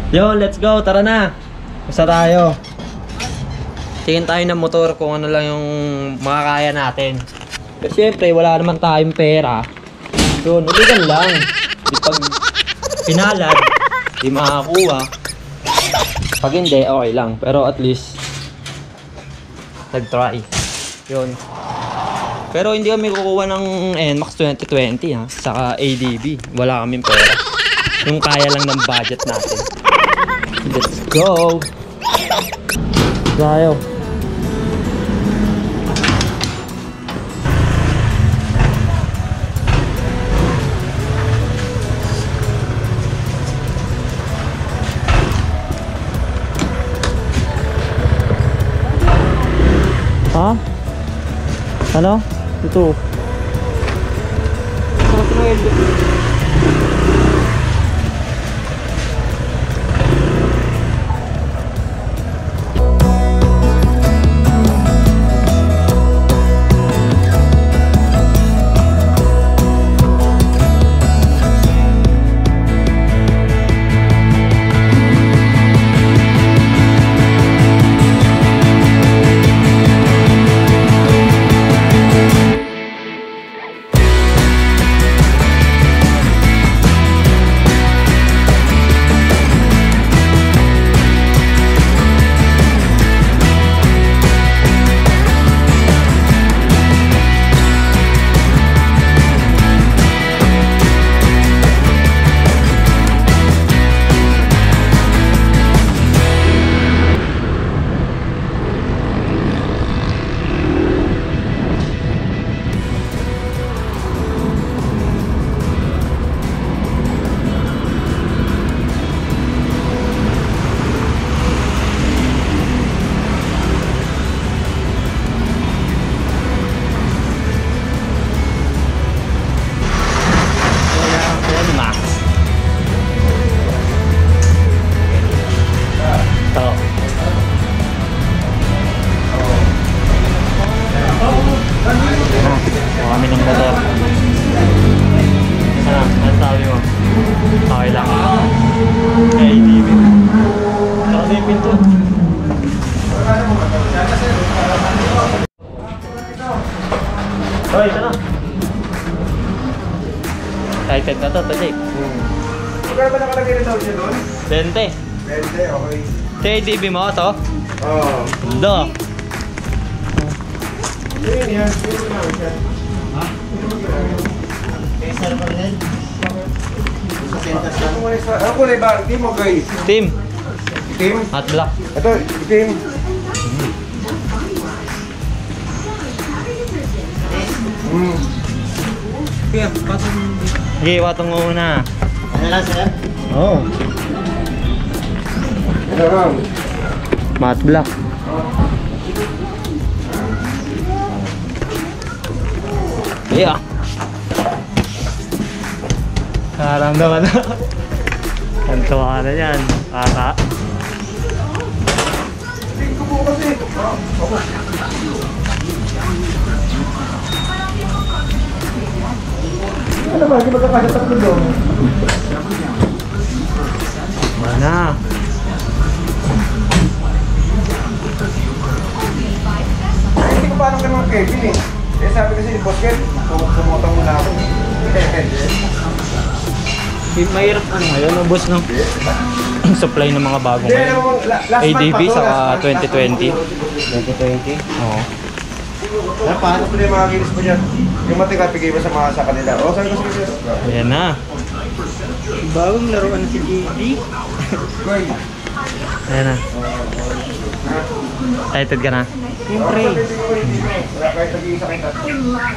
Yo, let's go. Tara na. Basta tayo. Tingin tayo ng motor kung ano lang yung makakaya natin. Pero syempre, wala naman tayong pera. Yun, uligan lang. Di pag pinalad, di makakuha. Pag hindi, okay lang. Pero at least, nag-try. Yun. Pero hindi kami kukuha ng NMAX 2020 ha. Saka ADB. Wala kaming pera. Yung kaya lang ng budget natin. Let's go! Tayo. Ha? Ano? Ito. Hoy, ito na. Excited na to, Tajik. Magkano ba nakalagay na daw siya doon? 20. 20, okay. KDB mo ito? Oo. Do. Yun yan, yun naman siya. Ha? Kaysa pa rin. Sa tentas lang. Ano kulay ba? Team o guys? Team. Team? Hot black. Ito, team. Kaya, patong... Sige, watong una. Ano lang sir? Oo. Ito lang. Matte black. Yeah. Nararamdaman na. Ang tuwa na yan. Kaka. Tingin ko po kasi. Ano ba? Hindi magkakasya tatlo doon. Mana? Hindi ko paano ka naman Kevin eh. Eh sabi kasi ni Boss Ken, sumutang muna ako. Mahirap ano ngayon, ubos ng supply ng mga bagong Hindi, alam mo, last month ADB pa to, saka last month. 2020. 2020? Oo. Paano ko na yung mga kinis mo dyan? Yung matika, bigay mo sa mga sa kanila. O, sabi ko sige. Ayan na. Bagong laruan si JD. Goy. Ayan na. Excited ka na? Siyempre. Wala kahit nag-iisa kayo tatlo.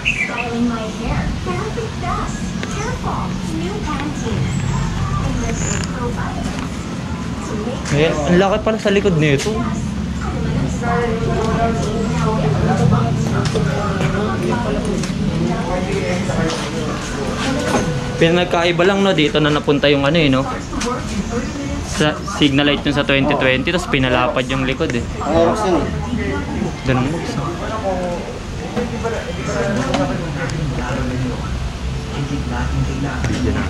Styling my hair. Perfect dust. Hair fall. New Pantene. Enlisted probiotics. To make Ayan, ang laki pala sa likod nito. Pinagkaiba lang no, dito na napunta yung ano eh no. Sa signal light yung sa 2020 tapos pinalapad yung likod eh. Aerox yun eh. Ganun mo. Hindi na.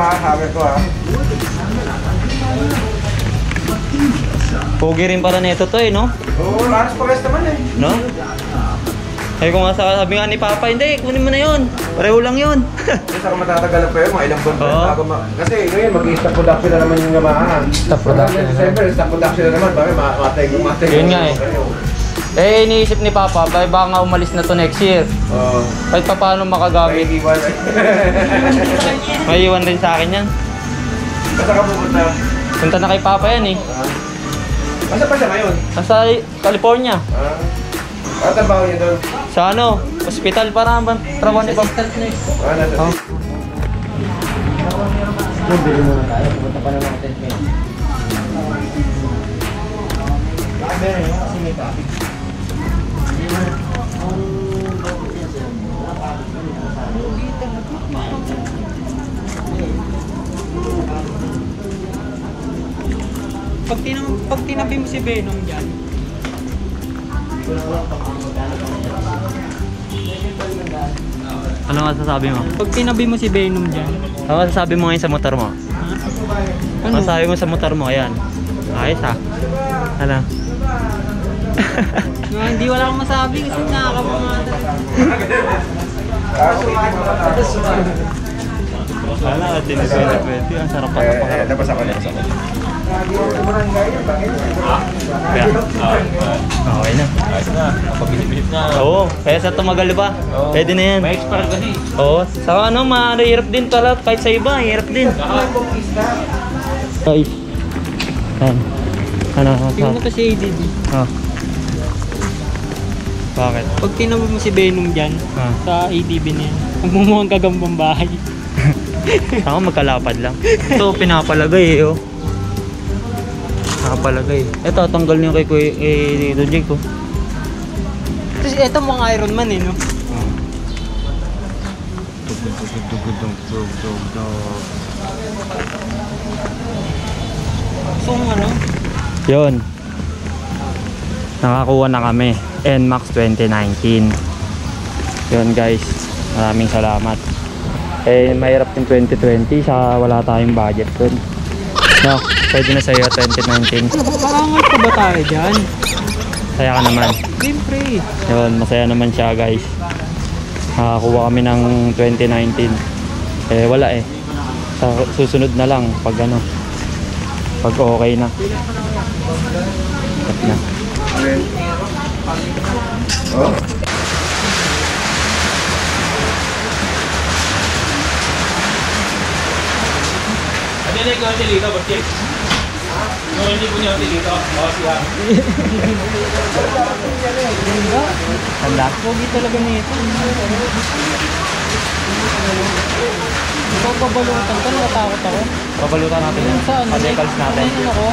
hammer ko ha. Pogi rin pala nito to eh, no? Oo, aras pares naman eh. No? Eh kung nga sabi nga ni Papa, hindi, kunin mo na yun. Pareho lang yun. Kasi saka matatagalan pa yun, mga ilang buwan pa yun Oo. bago kasi ngayon mag-i-stock production na naman yung Yamaha. Stock production na. December, stock production na naman. Bakit matay. Yun nga eh. Eh, iniisip ni Papa, baka nga umalis na to next year. Oo. Kahit pa paano May makagamit. iwan. May iwan din sa akin yan. Basta ka pupunta. Punta na kay Papa yan eh. Basta pa siya ngayon? Nasa California. Tatrabaho niya doon? Sa ano, hospital para ba trabaho ni Papa. Nasa Oh. Bili muna tayo. Pupunta pa naman natin ngayon. Meron yun kasi may traffic. Pag tinabi mo si Venom dyan, Ano masasabi mo? pag tinabi mo si Venom dyan, Ano masasabi mo ngayon sa motor mo? Ano ano? masasabi mo sa motor mo? Ayan. Ayos ha. Ano? Hindi wala akong masabi kasi nakakapamata. Wala ka din 2020. Ang sarap pa sa pangarap. Labas ako. Kaya, okay na. Ayos na. Napabilip-bilip na. Oo, kaya sa tumagal ba? Pwede na yan. May expert kasi. Oo, sa ano, mahirap din pala. Kahit sa iba, hirap din. Guys. Ano? Tingnan mo kasi ADD. Oh. Bakit? Pag tinabi mo si Venom dyan, Ah. sa ADB na yan, magmumukhang gagambang bahay. Saka magkalapad lang. Ito, pinapalagay eh, oh. Pinapalagay. Ito, tanggal niyo kay Don Jake, oh. Kasi eto mga Iron Man eh, no? So, ano? Yun. Nakakuha na kami. NMAX 2019. Yun guys. Maraming salamat. Eh, mahirap yung 2020 sa wala tayong budget dun. No, pwede na sa'yo 2019. Pakangal pa ba tayo dyan? Saya ka naman. Siyempre. Yun, masaya naman siya guys. Nakakuha kami ng 2019. Eh, wala eh. Sa susunod na lang pag ano. Pag okay na. At na. Oh? Ano na ikaw dito, Bossy? Ano hindi po niya dito? Bossy ha? Tanda? Pogi talaga nito. Ikaw babalutan ka, natatakot ako. Babalutan natin yun. Saan? Pa-decals natin. Ano ako?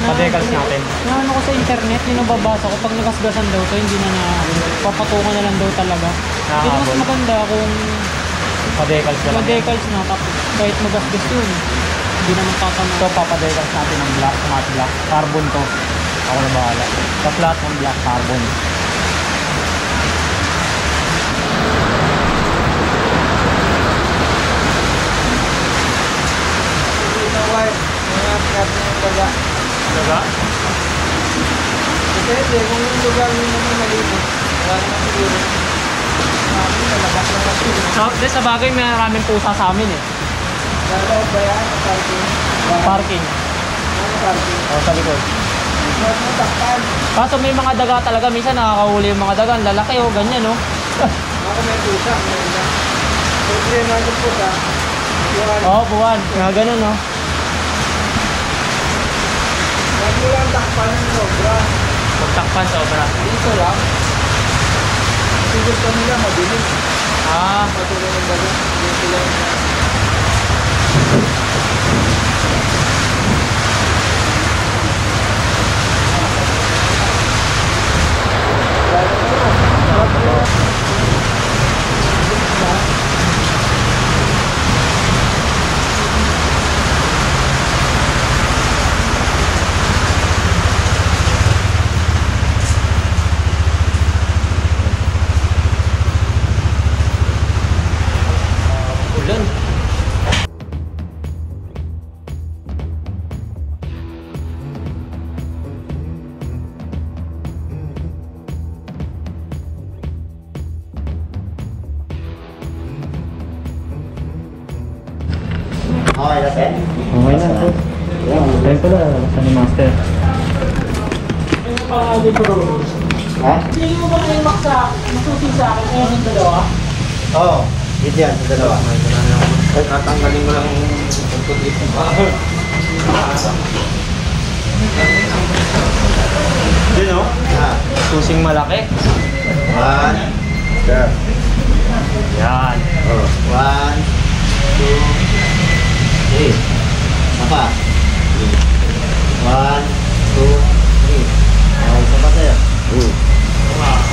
Pa-decals natin. Naano ko sa internet, yung nababasa ko, pag nagasgasan daw to, hindi na papatungan na lang daw talaga. Pero mas Nakahabol. maganda kung Pa-decals ka lang. mag-decals na, tapos kahit magasgas yun, hindi naman tatama. Ito, papadecals natin ng black, matte black. Carbon to. Ako na bahala. Sa flat ng black carbon. Daga? Depende, kung yung lugar nyo naman malinis, wala naman siguro. Namin, nalabas na kasi. Sa bagay, may maraming pusa sa amin eh. Lalo ba yan? Parking? Parking. Ano parking? O, sa likod. Huwag mo takpan. Kaso may mga daga talaga. Minsan nakakahuli yung mga daga. Ang lalaki o, ganyan no. Ako may pusa, meron na. Pwede rin natin pusa. Iwan. Oo, buwan. Nga ganun no. Huwag mo lang takpan ng sobra. Magtakpan sobra. Dito lang. Kasi gusto nila mabilis. Ah, Patuloy ng bago. Dito lang. ulan. Okay na, sir? Okay na, boss. Tayo pala, sa ni Master. Ha? Hindi mo ba kayo masusin sa akin ngayon ng dalawa? Oo. Dito yan, sa dalawa. Tatanggalin mo lang yung putik mo pa. Yun o. Susing malaki. 1. Sir. Yan. Oh. 1, 2, 3. Apa? 1, 2, 3. Okay, isa pa sir.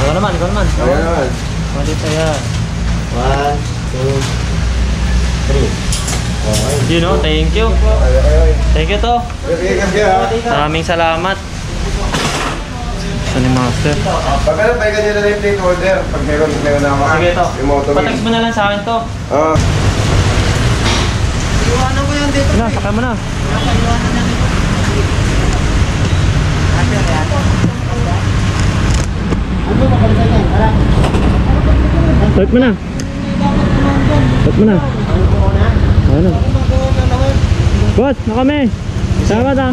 Ikaw naman, ikaw naman. Ayan naman. Malit na yan. 1, 2, 3. Okay. Yun o, thank you. Ay. Thank you to. Sige kasi ha. Maraming salamat. Sa ni Master. Pag ano, tayo ganyan na yung plate order. Pag meron na ako. Sige to. Yung motor. Patext mo na lang sa akin to. Oo. Na, sakay mo na. Start mo na. Start mo na. Ano? Boss, na kami. Salamat ah.